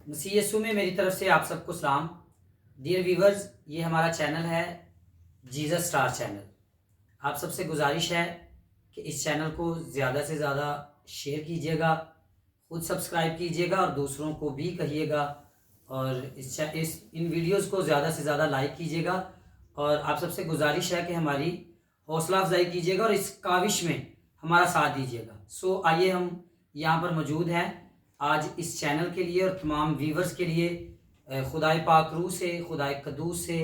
مسیح یسوع میں میری طرف سے آپ سب کو سلام. ڈیئر ویورز، یہ ہمارا چینل ہے جیزس اسٹار چینل. آپ سب سے گزارش ہے کہ اس چینل کو زیادہ سے زیادہ شیئر کیجیے گا، خود سبسکرائب کیجیے گا اور دوسروں کو بھی کہیے گا، اور ان ویڈیوز کو زیادہ سے زیادہ لائک کیجیے گا. اور آپ سب سے گزارش ہے کہ ہماری حوصلہ افزائی کیجیے گا اور اس کاوش میں ہمارا ساتھ دیجیے گا. آئیے ہم یہاں پر موجود ہیں آج اس چینل کے لیے اور تمام ویورز کے لیے خدائے پاک روح سے، خدائے قدوس سے،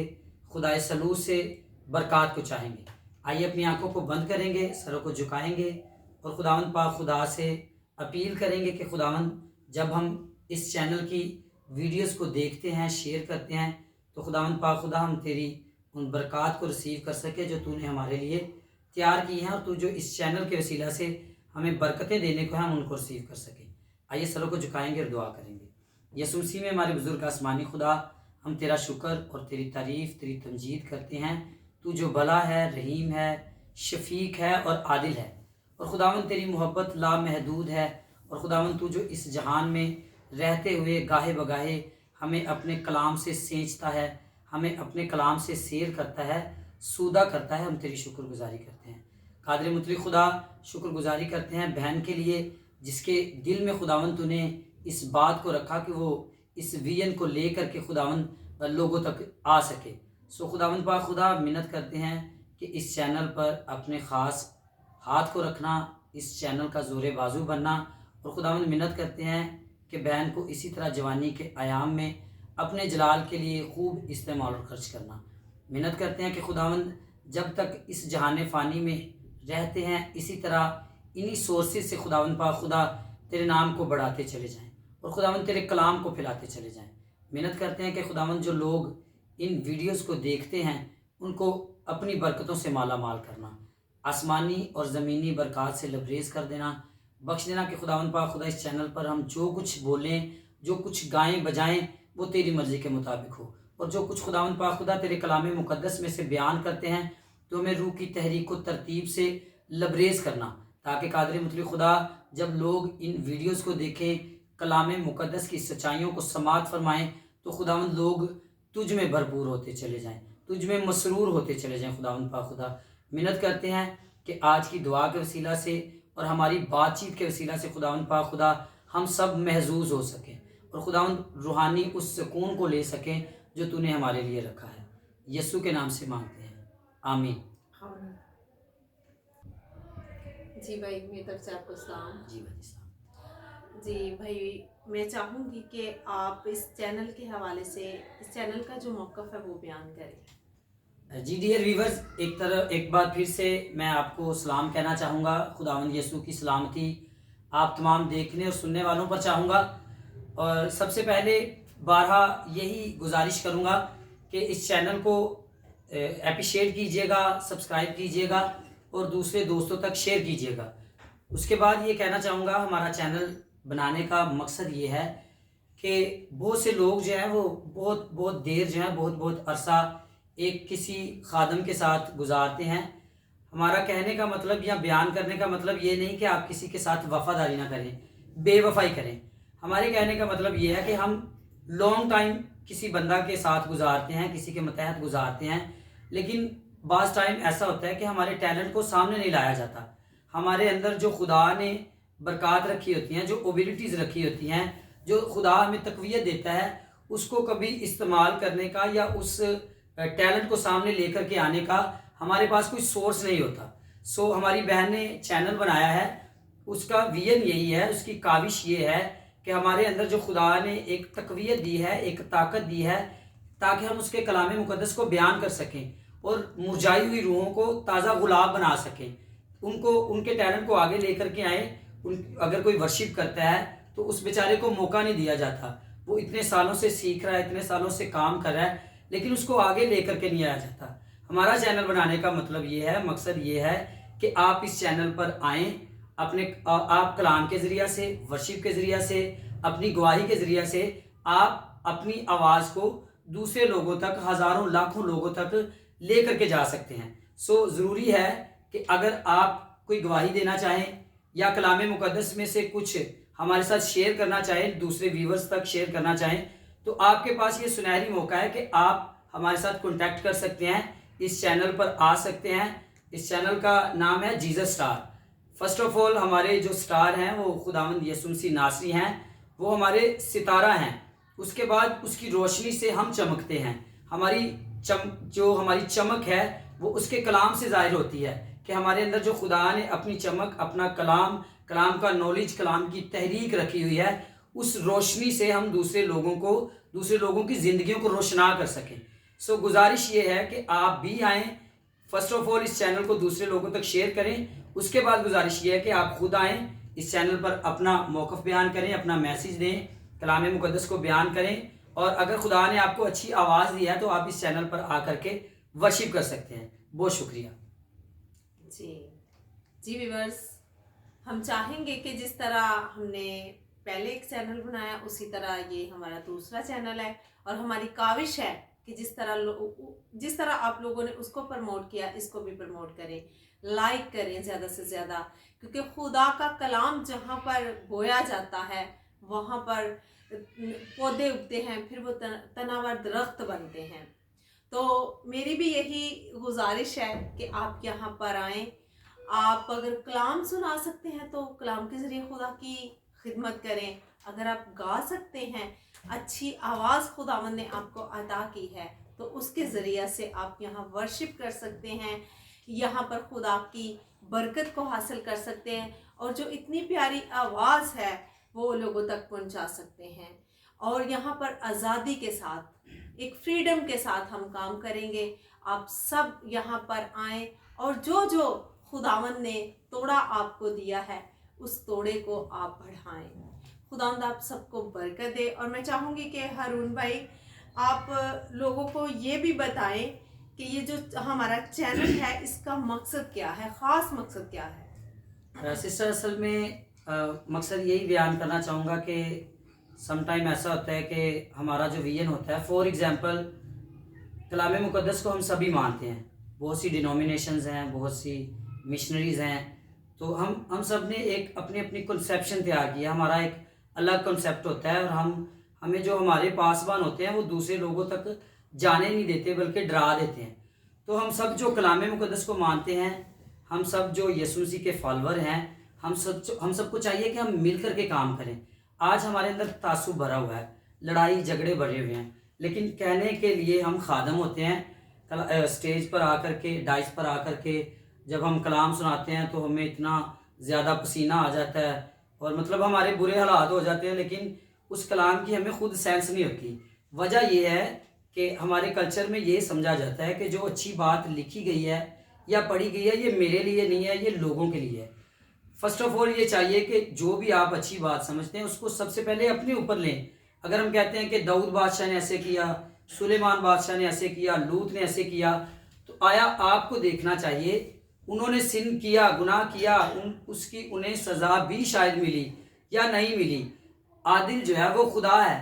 خدائے سلوس سے برکات کو چاہیں گے. آئیے اپنی آنکھوں کو بند کریں گے، سروں کو جھکائیں گے اور خداوند پاک خدا سے اپیل کریں گے کہ خداوند جب ہم اس چینل کی ویڈیوز کو دیکھتے ہیں، شیئر کرتے ہیں، تو خداوند پاک خدا ہم تیری ان برکات کو رسیو کر سکے جو تو نے ہمارے لیے تیار کی ہیں، اور تو جو اس چینل کے وسیلہ سے ہمیں برکتیں دینے کو ہیں ہم ان کو رسیو کر سکیں. آئیے سروں کو جھکائیں گے اور دعا کریں گے. یسوع مسیح میں ہمارے بزرگ آسمانی خدا، ہم تیرا شکر اور تیری تعریف، تیری تمجید کرتے ہیں. تو جو بھلا ہے، رحیم ہے، شفیق ہے اور عادل ہے، اور خداوند تیری محبت لامحدود ہے. اور خداوند تو جو اس جہان میں رہتے ہوئے گاہے بگاہے ہمیں اپنے کلام سے سینچتا ہے، ہمیں اپنے کلام سے سیر کرتا ہے، سودا کرتا ہے، ہم تیری شکر گزاری کرتے ہیں. قادر مطلق خدا، شکر گزاری کرتے ہیں بہن کے لیے جس کے دل میں خداوند تو نے اس بات کو رکھا کہ وہ اس ویژن کو لے کر کے خداوند لوگوں تک آ سکے. خداوند پاک خدا، منت کرتے ہیں کہ اس چینل پر اپنے خاص ہاتھ کو رکھنا، اس چینل کا زور بازو بننا، اور خداوند منت کرتے ہیں کہ بہن کو اسی طرح جوانی کے ایام میں اپنے جلال کے لیے خوب استعمال اور خرچ کرنا. منت کرتے ہیں کہ خداوند جب تک اس جہان فانی میں رہتے ہیں اسی طرح انہی سورسز سے خداوند پاک خدا تیرے نام کو بڑھاتے چلے جائیں اور خداوند تیرے کلام کو پھیلاتے چلے جائیں. منت کرتے ہیں کہ خداوند جو لوگ ان ویڈیوز کو دیکھتے ہیں ان کو اپنی برکتوں سے مالا مال کرنا، آسمانی اور زمینی برکات سے لبریز کر دینا، بخش دینا کہ خداوند پاک خدا اس چینل پر ہم جو کچھ بولیں، جو کچھ گائیں بجائیں وہ تیری مرضی کے مطابق ہو، اور جو کچھ خداوند پاک خدا تیرے کلام مقدس میں سے بیان کرتے ہیں تو ہمیں روح کی تحریک و ترتیب سے لبریز کرنا، تاکہ قادر مطلق خدا جب لوگ ان ویڈیوز کو دیکھیں، کلام مقدس کی سچائیوں کو سماعت فرمائیں، تو خداوند لوگ تجھ میں بھرپور ہوتے چلے جائیں، تجھ میں مسرور ہوتے چلے جائیں. خداوند پاک خدا، منت کرتے ہیں کہ آج کی دعا کے وسیلہ سے اور ہماری بات چیت کے وسیلہ سے خداوند پاک خدا ہم سب محظوظ ہو سکیں اور خداوند روحانی اس سکون کو لے سکیں جو تو نے ہمارے لیے رکھا ہے. یسوع کے نام سے مانگتے ہیں، آمین. جی بھائی، میری طرف سے آپ کو سلام. جی بھائی السلام. جی بھائی، میں چاہوں گی کہ آپ اس چینل کے حوالے سے اس چینل کا جو موقف ہے وہ بیان کریں. جی ڈیئر ویورز، ایک بار پھر سے میں آپ کو سلام کہنا چاہوں گا. خداوند یسوع کی سلامتی آپ تمام دیکھنے اور سننے والوں پر چاہوں گا. اور سب سے پہلے بارہا یہی گزارش کروں گا کہ اس چینل کو اپریشیٹ کیجیے گا، سبسکرائب کیجیے گا اور دوسرے دوستوں تک شیئر کیجیے گا. اس کے بعد یہ کہنا چاہوں گا ہمارا چینل بنانے کا مقصد یہ ہے کہ بہت سے لوگ جو ہیں وہ بہت دیر جو ہے بہت عرصہ ایک کسی خادم کے ساتھ گزارتے ہیں. ہمارا کہنے کا مطلب یا بیان کرنے کا مطلب یہ نہیں کہ آپ کسی کے ساتھ وفاداری نہ کریں، بے وفائی کریں. ہمارے کہنے کا مطلب یہ ہے کہ ہم لانگ ٹائم کسی بندہ کے ساتھ گزارتے ہیں، کسی کے متحد گزارتے ہیں، لیکن بعض ٹائم ایسا ہوتا ہے کہ ہمارے ٹیلنٹ کو سامنے نہیں لایا جاتا. ہمارے اندر جو خدا نے برکات رکھی ہوتی ہیں، جو اوبیلٹیز رکھی ہوتی ہیں، جو خدا ہمیں تقویت دیتا ہے، اس کو کبھی استعمال کرنے کا یا اس ٹیلنٹ کو سامنے لے کر کے آنے کا ہمارے پاس کوئی سورس نہیں ہوتا. ہماری بہن نے چینل بنایا ہے، اس کا ویژن یہی ہے، اس کی کاوش یہ ہے کہ ہمارے اندر جو خدا نے ایک تقویت دی ہے، ایک طاقت دی ہے، تاکہ ہم اس کے کلام مقدس کو بیان کر سکیں اور مرجائی ہوئی روحوں کو تازہ گلاب بنا سکیں، ان کے ٹیلنٹ کو آگے لے کر کے آئیں. اگر کوئی ورشپ کرتا ہے تو اس بیچارے کو موقع نہیں دیا جاتا، وہ اتنے سالوں سے سیکھ رہا ہے، اتنے سالوں سے کام کر رہا ہے، لیکن اس کو آگے لے کر کے نہیں آیا جاتا. ہمارا چینل بنانے کا مطلب یہ ہے، مقصد یہ ہے کہ آپ اس چینل پر آئیں، آپ کلام کے ذریعہ سے، ورشپ کے ذریعہ سے، اپنی گواہی کے ذریعہ سے آپ اپنی آواز کو دوسرے لوگوں تک، ہزاروں لاکھوں لوگوں تک لے کر کے جا سکتے ہیں. ضروری ہے کہ اگر آپ کوئی گواہی دینا چاہیں یا کلام مقدس میں سے کچھ ہمارے ساتھ شیئر کرنا چاہیں، دوسرے ویورز تک شیئر کرنا چاہیں، تو آپ کے پاس یہ سنہری موقع ہے کہ آپ ہمارے ساتھ کنٹیکٹ کر سکتے ہیں، اس چینل پر آ سکتے ہیں۔ اس چینل کا نام ہے جیزس اسٹار۔ فرسٹ آف آل ہمارے جو اسٹار ہیں وہ خداوند یسوع مسیح ناصری ہیں، وہ ہمارے ستارہ ہیں۔ اس کے بعد اس کی روشنی سے ہم چمکتے ہیں۔ ہماری چمک ہے وہ اس کے کلام سے ظاہر ہوتی ہے کہ ہمارے اندر جو خدا نے اپنی چمک، اپنا کلام کا نالج، کلام کی تحریک رکھی ہوئی ہے، اس روشنی سے ہم دوسرے لوگوں کی زندگیوں کو روشنا کر سکیں۔ سو گزارش یہ ہے کہ آپ بھی آئیں، فرسٹ آف آل اس چینل کو دوسرے لوگوں تک شیئر کریں۔ اس کے بعد گزارش یہ ہے کہ آپ خود آئیں، اس چینل پر اپنا موقف بیان کریں، اپنا میسیج دیں، کلام مقدس کو بیان کریں، اور اگر خدا نے آپ کو اچھی آواز دی ہے تو آپ اس چینل پر آ کر کے ورشپ کر سکتے ہیں۔ بہت شکریہ۔ جی ویورز، ہم چاہیں گے کہ جس طرح ہم نے پہلے ایک چینل بنایا اسی طرح یہ ہمارا دوسرا چینل ہے، اور ہماری کاوش ہے کہ جس طرح آپ لوگوں نے اس کو پروموٹ کیا، اس کو بھی پروموٹ کریں، لائک کریں زیادہ سے زیادہ، کیونکہ خدا کا کلام جہاں پر بویا جاتا ہے وہاں پر پودے اگتے ہیں، پھر وہ تناور درخت بنتے ہیں۔ تو میری بھی یہی گزارش ہے کہ آپ یہاں پر آئیں، آپ اگر کلام سنا سکتے ہیں تو کلام کے ذریعے خدا کی خدمت کریں، اگر آپ گا سکتے ہیں، اچھی آواز خداوند نے آپ کو عطا کی ہے تو اس کے ذریعے سے آپ یہاں ورشپ کر سکتے ہیں، یہاں پر خدا کی برکت کو حاصل کر سکتے ہیں، اور جو اتنی پیاری آواز ہے وہ لوگوں تک پہنچا سکتے ہیں، اور یہاں پر آزادی کے ساتھ، ایک فریڈم کے ساتھ ہم کام کریں گے۔ آپ سب یہاں پر آئیں، اور جو خداوند نے توڑا آپ کو دیا ہے اس توڑے کو آپ بڑھائیں۔ خداوند آپ سب کو برکت دے۔ اور میں چاہوں گی کہ ہارون بھائی آپ لوگوں کو یہ بھی بتائیں کہ یہ جو ہمارا چینل ہے اس کا مقصد کیا ہے، خاص مقصد کیا ہے؟ سسٹر، اصل میں مقصد یہی بیان کرنا چاہوں گا کہ سم ٹائم ایسا ہوتا ہے کہ ہمارا جو ویژن ہوتا ہے، فور ایگزامپل کلام مقدس کو ہم سبھی مانتے ہیں، بہت سی ڈینومینیشنز ہیں، بہت سی مشنریز ہیں، تو ہم سب نے ایک اپنی کنسیپشن تیار کی ہے، ہمارا ایک الگ کنسیپٹ ہوتا ہے، اور ہمیں جو ہمارے پاسبان ہوتے ہیں وہ دوسرے لوگوں تک جانے نہیں دیتے بلکہ ڈرا دیتے ہیں۔ تو ہم سب جو کلام مقدس کو مانتے ہیں، ہم سب جو یسوع مسیح کے فالوور ہیں، ہم سب کو چاہیے کہ ہم مل کر کے کام کریں۔ آج ہمارے اندر تعصب بھرا ہوا ہے، لڑائی جھگڑے بھرے ہوئے ہیں، لیکن کہنے کے لیے ہم خادم ہوتے ہیں۔ اسٹیج پر آ کر کے، ڈائس پر آ کر کے جب ہم کلام سناتے ہیں تو ہمیں اتنا زیادہ پسینہ آ جاتا ہے، اور مطلب ہمارے برے حالات ہو جاتے ہیں، لیکن اس کلام کی ہمیں خود سینس نہیں ہوتی۔ وجہ یہ ہے کہ ہمارے کلچر میں یہ سمجھا جاتا ہے کہ جو اچھی بات لکھی گئی ہے یا پڑھی گئی ہے یہ میرے لیے نہیں ہے، یہ لوگوں کے لیے ہے۔ فرسٹ آف آل یہ چاہیے کہ جو بھی آپ اچھی بات سمجھتے ہیں اس کو سب سے پہلے اپنے اوپر لیں۔ اگر ہم کہتے ہیں کہ داؤد بادشاہ نے ایسے کیا، سلیمان بادشاہ نے ایسے کیا، لوط نے ایسے کیا، تو آیا آپ کو دیکھنا چاہیے انہوں نے سن کیا، گناہ کیا، اس کی انہیں سزا بھی شاید ملی یا نہیں ملی۔ عادل جو ہے وہ خدا ہے،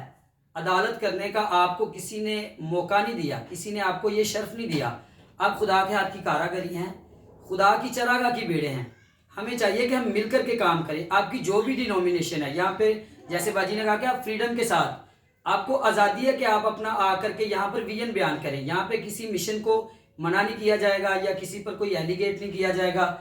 عدالت کرنے کا آپ کو کسی نے موقع نہیں دیا، کسی نے آپ کو یہ شرف نہیں دیا۔ آپ خدا کے ہاتھ کی کاراگری ہیں، خدا کی چراگاہ کی بیڑے ہیں۔ ہمیں چاہیے کہ ہم مل کر کے کام کریں۔ آپ کی جو بھی ڈینومینیشن ہے، یہاں پہ جیسے باجی نے کہا کہ آپ فریڈم کے ساتھ، آپ کو آزادی ہے کہ آپ اپنا آ کر کے یہاں پر ویژن بیان کریں۔ یہاں پہ کسی مشن کو منع نہیں کیا جائے گا یا کسی پر کوئی ایلیگیٹ نہیں کیا جائے گا۔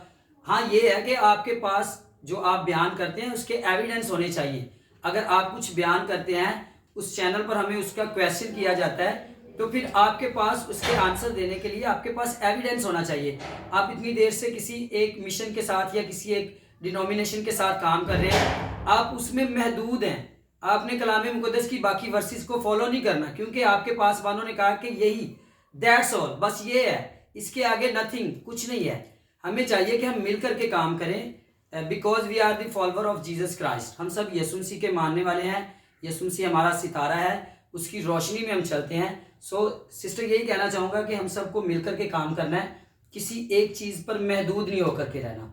ہاں یہ ہے کہ آپ کے پاس جو آپ بیان کرتے ہیں اس کے ایویڈنس ہونے چاہیے۔ اگر آپ کچھ بیان کرتے ہیں، اس چینل پر ہمیں اس کا کویسچن کیا جاتا ہے، تو پھر آپ کے پاس اس کے آنسر دینے کے لیے آپ کے پاس ایویڈنس ہونا چاہیے۔ آپ اتنی دیر سے کسی ایک مشن کے ساتھ یا کسی ایک ڈینومینیشن کے ساتھ کام کر رہے ہیں، آپ اس میں محدود ہیں۔ آپ نے کلام مقدس کی باقی ورسز کو فالو نہیں کرنا، کیونکہ آپ کے پاس بانوں نے کہا کہ یہی دیٹس آل، بس یہ ہے، اس کے آگے نتھنگ، کچھ نہیں ہے۔ ہمیں چاہیے کہ ہم مل کر کے کام کریں، because we are the follower of Jesus Christ. ہم سب یسوع مسیح کے ماننے والے ہیں، یسوع مسیح ہمارا ستارہ ہے، اس کی روشنی میں ہم چلتے ہیں۔ سو سسٹر یہی کہنا چاہوں گا کہ ہم سب کو مل کر کے کام کرنا ہے، کسی ایک چیز پر محدود نہیں ہو کر کے رہنا۔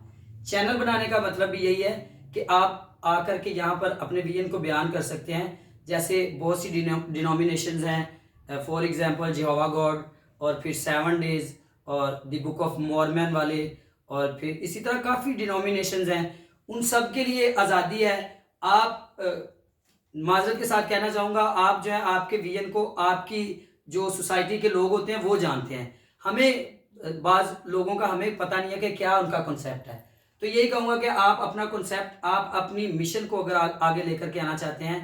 چینل بنانے کا مطلب بھی یہی ہے کہ آپ آ کر کے یہاں پر اپنے ویژن کو بیان کر سکتے ہیں۔ جیسے بہت سی ڈینومینیشنز ہیں، فار ایگزامپل جیہووا گاڈ، اور پھر 7 ڈیز، اور دی بک آف مورمن والے، اور پھر اسی طرح کافی ڈینومینیشنز ہیں۔ ان سب کے لیے آزادی ہے، آپ معذرت کے ساتھ کہنا چاہوں گا، آپ جو ہے آپ کے ویژن کو آپ کی جو سوسائٹی کے لوگ ہوتے ہیں وہ جانتے ہیں. ہمیں بعض لوگوں کا ہمیں پتہ نہیں ہے کہ کیا ان کا کنسیپٹ ہے. تو یہی کہوں گا کہ آپ اپنا کنسیپٹ، آپ اپنی مشن کو اگر آگے لے کر کے آنا چاہتے ہیں،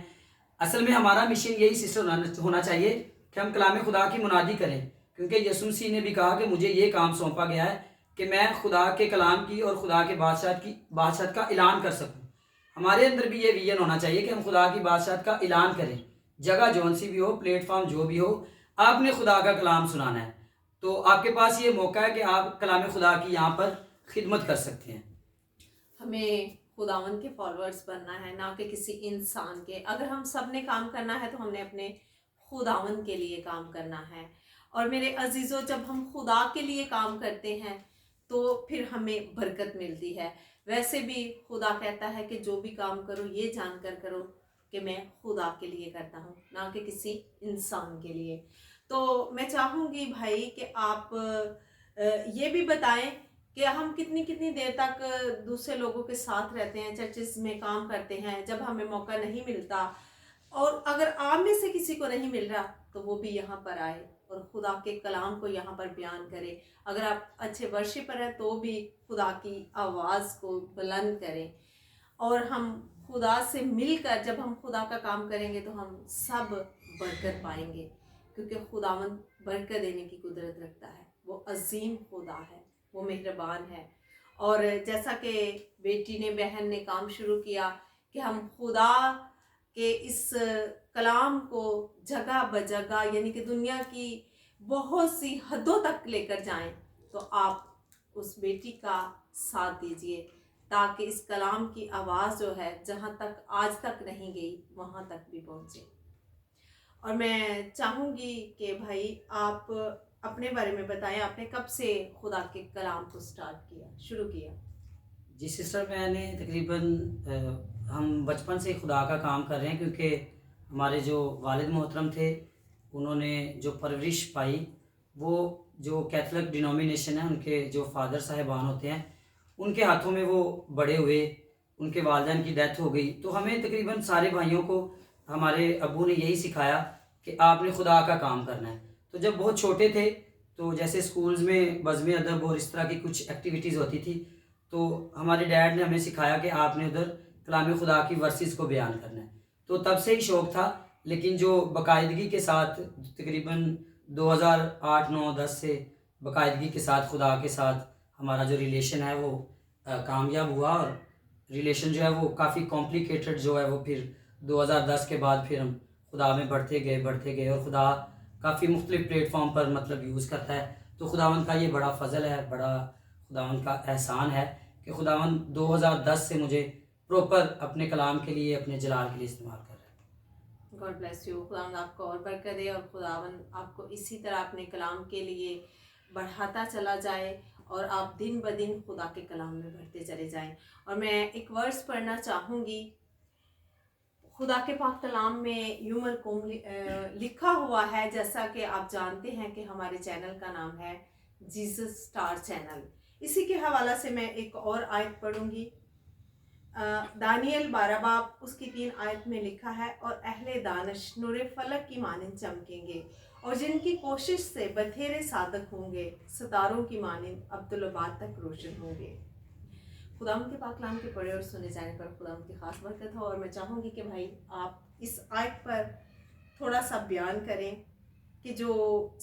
اصل میں ہمارا مشن یہی سسٹر ہونا چاہیے کہ ہم کلام خدا کی منادی کریں، کیونکہ یسوع مسیح نے بھی کہا کہ مجھے یہ کام سونپا گیا ہے کہ میں خدا کے کلام کی اور خدا کے بادشاہت کا اعلان کر سکوں. ہمارے اندر بھی یہ ویژن ہونا چاہیے کہ ہم خدا کی بادشاہت کا اعلان کریں. جگہ جون سی بھی ہو، پلیٹ فارم جو بھی ہو، آپ نے خدا کا کلام سنانا ہے. تو آپ کے پاس یہ موقع ہے کہ آپ کلام خدا کی یہاں پر خدمت کر سکتے ہیں. ہمیں خداوند کے فالوورز بننا ہے، نہ کہ کسی انسان کے. اگر ہم سب نے کام کرنا ہے تو ہم نے اپنے خداوند کے لیے کام کرنا ہے. اور میرے عزیزوں، جب ہم خدا کے لیے کام کرتے ہیں تو پھر ہمیں برکت ملتی ہے. ویسے بھی خدا کہتا ہے کہ جو بھی کام کرو یہ جان کر کرو کہ میں خدا کے لیے کرتا ہوں، نہ کہ کسی انسان کے لیے. تو میں چاہوں گی بھائی کہ آپ یہ بھی بتائیں کہ ہم کتنی دیر تک دوسرے لوگوں کے ساتھ رہتے ہیں، چرچز میں کام کرتے ہیں، جب ہمیں موقع نہیں ملتا. اور اگر آپ میں سے کسی کو نہیں مل رہا تو وہ بھی یہاں پر آئے اور خدا کے کلام کو یہاں پر بیان کرے. اگر آپ اچھے ورشپر ہیں تو بھی خدا کی آواز کو بلند کریں. اور ہم خدا سے مل کر جب ہم خدا کا کام کریں گے تو ہم سب برکت پائیں گے، کیونکہ خداوند برکت دینے کی قدرت رکھتا ہے. وہ عظیم خدا ہے، وہ مہربان ہے. اور جیسا کہ بیٹی نے، بہن نے کام شروع کیا کہ ہم خدا کہ اس کلام کو جگہ بجگہ، یعنی کہ دنیا کی بہت سی حدوں تک لے کر جائیں، تو آپ اس بیٹی کا ساتھ دیجئے تاکہ اس کلام کی آواز جو ہے جہاں تک آج تک نہیں گئی وہاں تک بھی پہنچے. اور میں چاہوں گی کہ بھائی آپ اپنے بارے میں بتائیں، آپ نے کب سے خدا کے کلام کو شروع کیا؟ جی سسٹر، میں نے تقریباً ہم بچپن سے خدا کا کام کر رہے ہیں، کیونکہ ہمارے جو والد محترم تھے انہوں نے جو پرورش پائی وہ جو کیتھولک ڈینومینیشن ہے، ان کے جو فادر صاحبان ہوتے ہیں ان کے ہاتھوں میں وہ بڑے ہوئے. ان کے والدین کی ڈیتھ ہو گئی تو ہمیں تقریباً سارے بھائیوں کو ہمارے ابو نے یہی سکھایا کہ آپ نے خدا کا کام کرنا ہے. تو جب بہت چھوٹے تھے تو جیسے سکولز میں بزم ادب اور اس طرح کی کچھ ایکٹیویٹیز ہوتی تھی تو ہمارے ڈیڈ نے ہمیں سکھایا کہ آپ نے ادھر کلام خدا کی ورسز کو بیان کرنا ہے. تو تب سے ہی شوق تھا، لیکن جو باقاعدگی کے ساتھ تقریباً 2008-9-10 سے باقاعدگی کے ساتھ خدا کے ساتھ ہمارا جو ریلیشن ہے وہ کامیاب ہوا. اور ریلیشن جو ہے وہ کافی کمپلیکیٹڈ جو ہے وہ پھر 2010 کے بعد پھر ہم خدا میں بڑھتے گئے اور خدا کافی مختلف پلیٹ فارم پر مطلب یوز کرتا ہے. تو خداوند کا یہ بڑا فضل ہے، بڑا خداوند کا احسان ہے کہ خداوند 2010 سے مجھے پروپر اپنے کلام کے لیے، اپنے جلال کے لیے استعمال کر رہا ہے. God bless you. خداوند آپ کو اور برکت دے اور خداوند آپ کو اسی طرح اپنے کلام کے لیے بڑھاتا چلا جائے اور آپ دن بدن خدا کے کلام میں بڑھتے چلے جائیں. اور میں ایک ورس پڑھنا چاہوں گی. خدا کے پاک کلام میں یومر کوم لکھا ہوا ہے، جیسا کہ آپ جانتے ہیں کہ ہمارے چینل کا نام ہے جیزس اسٹار چینل. اسی کے حوالہ سے میں ایک اور آیت پڑھوں گی. دانیل 12 باب اس کی 3 آیت میں لکھا ہے، اور اہل دانش نور فلک کی مانند چمکیں گے، اور جن کی کوشش سے بتھیرے صادق ہوں گے ستاروں کی مانند عبدالآباد تک روشن ہوں گے. خداوند کے پاک کلام کے پڑھے اور سنے جانے پر خداوند کی خاص برکت ہو. اور میں چاہوں گی کہ بھائی آپ اس آیت پر تھوڑا سا بیان کریں کہ جو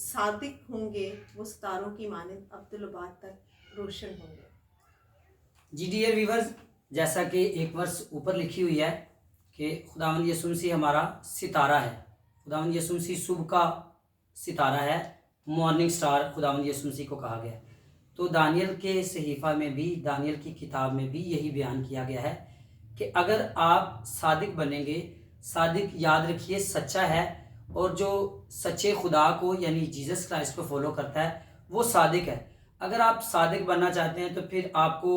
صادق ہوں گے وہ ستاروں کی مانند عبدالآباد تک روشن ہوں گے. جی ڈیئر ویورز، جیسا کہ ایک ورس اوپر لکھی ہوئی ہے کہ خداوند یسوع مسیح ہمارا ستارہ ہے. خداوند یسوع مسیح صبح کا ستارہ ہے، مارننگ سٹار خداوند یسوع مسیح کو کہا گیا ہے. تو دانیل کے صحیفہ میں بھی، دانیل کی کتاب میں بھی یہی بیان کیا گیا ہے کہ اگر آپ صادق بنیں گے، صادق یاد رکھیے سچا ہے، اور جو سچے خدا کو یعنی جیزس کرائسٹ کو فالو کرتا ہے وہ صادق ہے. اگر آپ صادق بننا چاہتے ہیں تو پھر آپ کو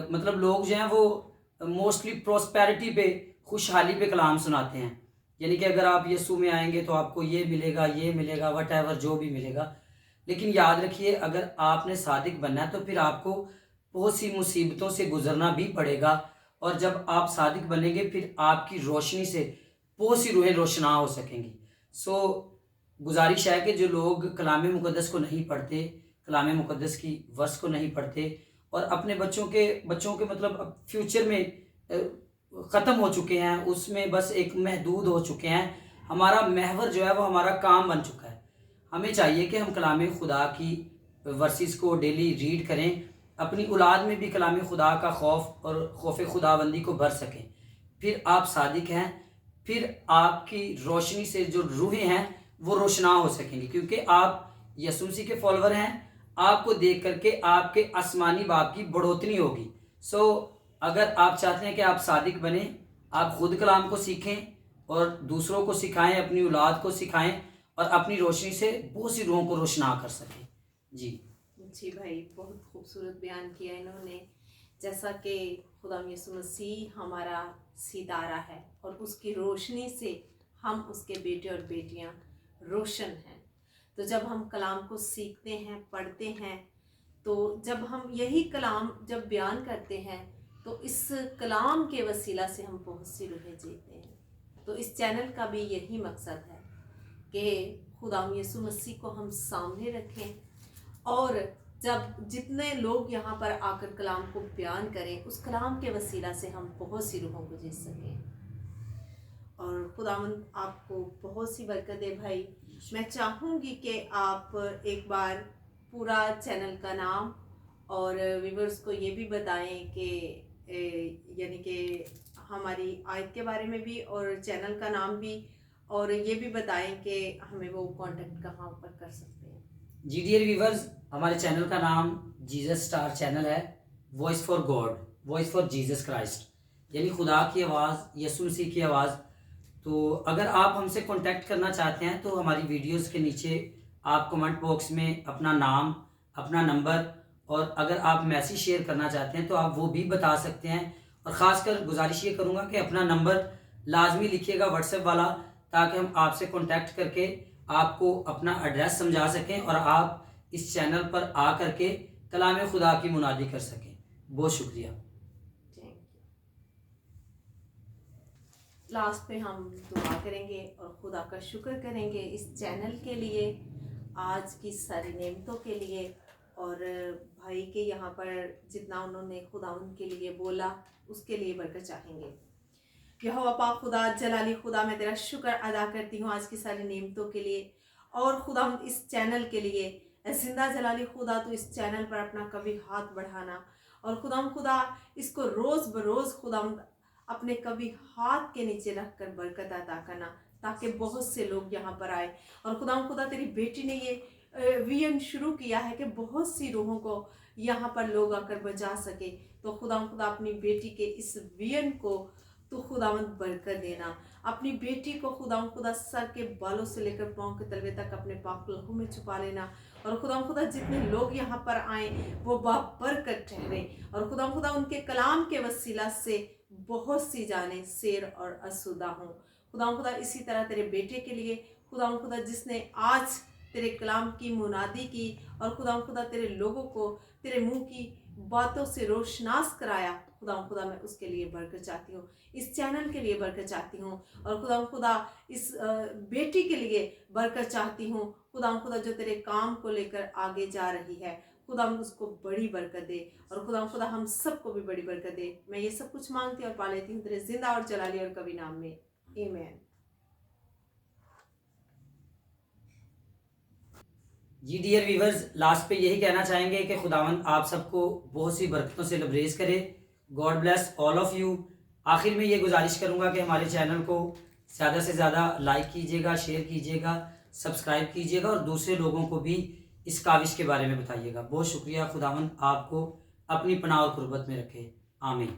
مطلب لوگ جو ہیں وہ موسٹلی پروسپیرٹی پہ، خوشحالی پہ کلام سناتے ہیں، یعنی کہ اگر آپ یسوع میں آئیں گے تو آپ کو یہ ملے گا وٹ ایور جو بھی ملے گا. لیکن یاد رکھیے اگر آپ نے صادق بننا ہے تو پھر آپ کو بہت سی مصیبتوں سے گزرنا بھی پڑے گا، اور جب آپ صادق بنیں گے پھر آپ کی روشنی سے بہت سی روحیں روشنا ہو سکیں گی. گزارش ہے کہ جو لوگ کلام مقدس کو نہیں پڑھتے، کلام مقدس کی ورس کو نہیں پڑھتے اور اپنے بچوں کے مطلب اب فیوچر میں ختم ہو چکے ہیں، اس میں بس ایک محدود ہو چکے ہیں. ہمارا محور جو ہے وہ ہمارا کام بن چکا ہے. ہمیں چاہیے کہ ہم کلام خدا کی ورسز کو ڈیلی ریڈ کریں، اپنی اولاد میں بھی کلام خدا کا خوف اور خوف خداوندی کو بھر سکیں. پھر آپ صادق ہیں، پھر آپ کی روشنی سے جو روحیں ہیں وہ روشنا ہو سکیں گی، کیونکہ آپ یسوع مسیح کے فالوور ہیں. آپ کو دیکھ کر کے آپ کے آسمانی باپ کی بڑھوتری ہوگی. اگر آپ چاہتے ہیں کہ آپ صادق بنیں، آپ خود کلام کو سیکھیں اور دوسروں کو سکھائیں، اپنی اولاد کو سکھائیں اور اپنی روشنی سے بہت سی روحوں کو روشنا کر سکیں. جی بھائی، بہت خوبصورت بیان کیا انہوں نے. جیسا کہ خدا یسوع مسیح ہمارا ستارہ ہے اور اس کی روشنی سے ہم اس کے بیٹے اور بیٹیاں روشن ہیں. تو جب ہم کلام کو سیکھتے ہیں، پڑھتے ہیں، تو جب ہم یہی کلام جب بیان کرتے ہیں تو اس کلام کے وسیلہ سے ہم بہت سی روحیں جیتے ہیں. تو اس چینل کا بھی یہی مقصد ہے کہ خدا یسوع مسیح کو ہم سامنے رکھیں اور جب جتنے لوگ یہاں پر آ کر کلام کو بیان کریں، اس کلام کے وسیلہ سے ہم بہت سی روحوں کو جیت سکیں. اور خداوند آپ کو بہت سی برکت دے بھائی. میں چاہوں گی کہ آپ ایک بار پورا چینل کا نام اور ویورز کو یہ بھی بتائیں کہ یعنی کہ ہماری آیت کے بارے میں بھی اور چینل کا نام بھی، اور یہ بھی بتائیں کہ ہمیں وہ کانٹیکٹ کہاں پر کر سکتے ہیں. جی ڈیئر ویورز، ہمارے چینل کا نام جیزس اسٹار چینل ہے. Voice for God, voice for Jesus Christ, یعنی خدا کی آواز، یسوع مسیح کی آواز. تو اگر آپ ہم سے کانٹیکٹ کرنا چاہتے ہیں تو ہماری ویڈیوز کے نیچے آپ کمنٹ باکس میں اپنا نام، اپنا نمبر اور اگر آپ میسیج شیئر کرنا چاہتے ہیں تو آپ وہ بھی بتا سکتے ہیں. اور خاص کر گزارش یہ کروں گا کہ اپنا نمبر لازمی لکھیے گا واٹس ایپ والا، تاکہ ہم آپ سے کانٹیکٹ کر کے آپ کو اپنا ایڈریس سمجھا سکیں اور آپ اس چینل پر آ کر کے کلام خدا کی منادی کر سکیں. بہت شکریہ. لاسٹ پہ ہم دعا کریں گے اور خدا کا شکر کریں گے اس چینل کے لیے، آج کی ساری نعمتوں کے لیے، اور بھائی کے یہاں پر جتنا انہوں نے خدا ان کے لیے بولا اس کے لیے برکت چاہیں گے. یہوہ پاک خدا، جلالی خدا، میں تیرا شکر ادا کرتی ہوں آج کی ساری نعمتوں کے لیے اور خدا اس چینل کے لیے. اے زندہ جلالی خدا، تو اس چینل پر اپنا کبھی ہاتھ بڑھانا اور خدا اس کو روز بروز خدا اپنے کبھی ہاتھ کے نیچے رکھ کر برکت عطا کرنا، تاکہ بہت سے لوگ یہاں پر آئے. اور خدا تیری بیٹی نے یہ ویژن شروع کیا ہے کہ بہت سی روحوں کو یہاں پر لوگ آ کر بچا سکے. تو خدا اپنی بیٹی کے اس ویژن کو تو خداوند برکت دینا. اپنی بیٹی کو خدا سر کے بالوں سے لے کر پاؤں کے تلوے تک اپنے پاک لہو میں چھپا لینا. اور خدا جتنے لوگ یہاں پر آئیں وہ بابرکت ٹھہرے. اور خدا ان کے کلام کے وسیلہ سے بہت سی جانیں سیر اور اسودہ ہوں. خدا اسی طرح تیرے بیٹے کے لیے خدا جس نے آج تیرے کلام کی منادی کی اور خدا تیرے لوگوں کو تیرے منہ کی باتوں سے روشناس کرایا، خدا میں اس کے لیے برکت چاہتی ہوں، اس چینل کے لیے برکت چاہتی ہوں. اور خدا اس بیٹی کے لیے برکت چاہتی ہوں. خدا جو تیرے کام کو لے کر آگے جا رہی ہے، خدا اس کو بڑی برکت دے. اور خدا ہم سب کو بھی بڑی برکت دے. میں یہ سب کچھ مانگتی اور پا لیتی ہوں تیرے زندہ اور جلالی اور کبھی نام میں، آمین. جی ڈیئر ویورز، لاسٹ پہ یہی کہنا چاہیں گے کہ خداوند آپ سب کو بہت سی برکتوں سے لبریز کرے. God bless all of you. آخر میں یہ گزارش کروں گا کہ ہمارے چینل کو زیادہ سے زیادہ لائک کیجیے گا، شیئر کیجیے گا، سبسکرائب کیجیے گا اور دوسرے لوگوں کو بھی اس کاوش کے بارے میں بتائیے گا. بہت شکریہ. خداوند آپ کو اپنی پناہ اور قربت میں رکھے. آمین.